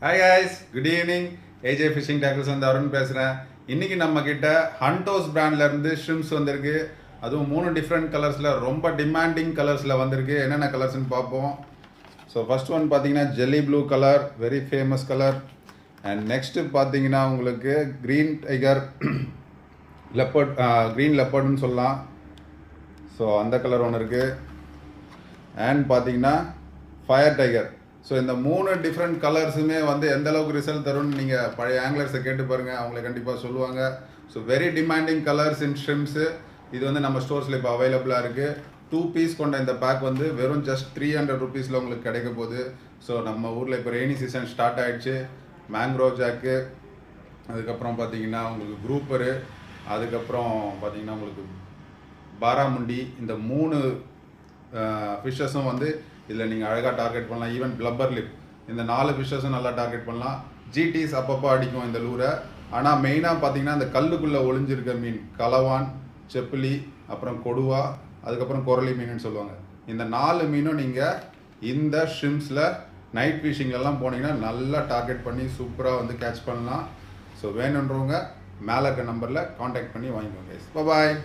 Hi guys, good evening. AJ fishing tackles வந்து அருண் பேசுகிறேன். இன்றைக்கி நம்ம கிட்ட ஹண்டோஸ் பிராண்ட்லேருந்து ஷ்ரிம்ஸ் வந்திருக்கு. அதுவும் 3 டிஃப்ரெண்ட் கலர்ஸில், ரொம்ப டிமாண்டிங் கலர்ஸில் வந்திருக்கு. என்னென்ன கலர்ஸ்னு பார்ப்போம். ஸோ ஃபர்ஸ்ட் ஒன் பார்த்தீங்கன்னா jelly blue colour, very famous colour. And next பார்த்தீங்கன்னா உங்களுக்கு க்ரீன் டைகர் லெப்பர்ட், க்ரீன் லெப்பர்ட்னு சொல்லலாம். ஸோ அந்த கலர் ஒன்று இருக்குது. அண்ட் பார்த்தீங்கன்னா ஃபயர் டைகர். ஸோ இந்த 3 டிஃப்ரெண்ட் கலர்ஸுமே வந்து எந்த அளவுக்கு ரிசல்ட் தரும்னு நீங்கள் பழைய ஆங்கிலர்ஸை கேட்டு பாருங்கள், அவங்கள கண்டிப்பாக சொல்லுவாங்க. So very demanding colours in shrimps. இது வந்து நம்ம ஸ்டோர்ஸில் இப்போ அவைலபிளாக இருக்குது. 2 பீஸ் கொண்ட இந்த பேக் வந்து வெறும் ஜஸ்ட் 300 ருபீஸில் உங்களுக்கு கிடைக்க போகுது. ஸோ நம்ம ஊரில் இப்போ ரெய்னி சீசன் ஸ்டார்ட் ஆகிடுச்சு. மேங்க்ரோவ் ஜாக்கு, அதுக்கப்புறம் பார்த்தீங்கன்னா உங்களுக்கு குரூப்பரு, அதுக்கப்புறம் பார்த்தீங்கன்னா உங்களுக்கு பாராமுண்டி, இந்த 3 ஃபிஷ்ஷஸும் வந்து இதில் நீங்கள் அழகாக டார்கெட் பண்ணலாம். ஈவன் பிளப்பர் லிப், இந்த 4 ஃபிஷ்ஷஸும் நல்லா டார்கெட் பண்ணலாம். ஜிடிஸ் அப்பப்போ அடிக்கும் இந்த லூரை. ஆனால் மெயினாக பார்த்தீங்கன்னா இந்த கல்லுக்குள்ளே ஒளிஞ்சிருக்க மீன் கலவான், செப்பிலி, அப்புறம் கொடுவா, அதுக்கப்புறம் குரலி மீனுன்னு சொல்லுவாங்க. இந்த 4 மீனும் நீங்கள் இந்த ஷ்ரிம்ஸில் நைட் ஃபிஷிங்லலாம் போனீங்கன்னா நல்லா டார்கெட் பண்ணி சூப்பராக வந்து கேட்ச் பண்ணலாம். ஸோ வேணுன்றவங்க மேலே இருக்க நம்பரில் காண்டாக்ட் பண்ணி வாங்கிக்கோங்க. பாய்.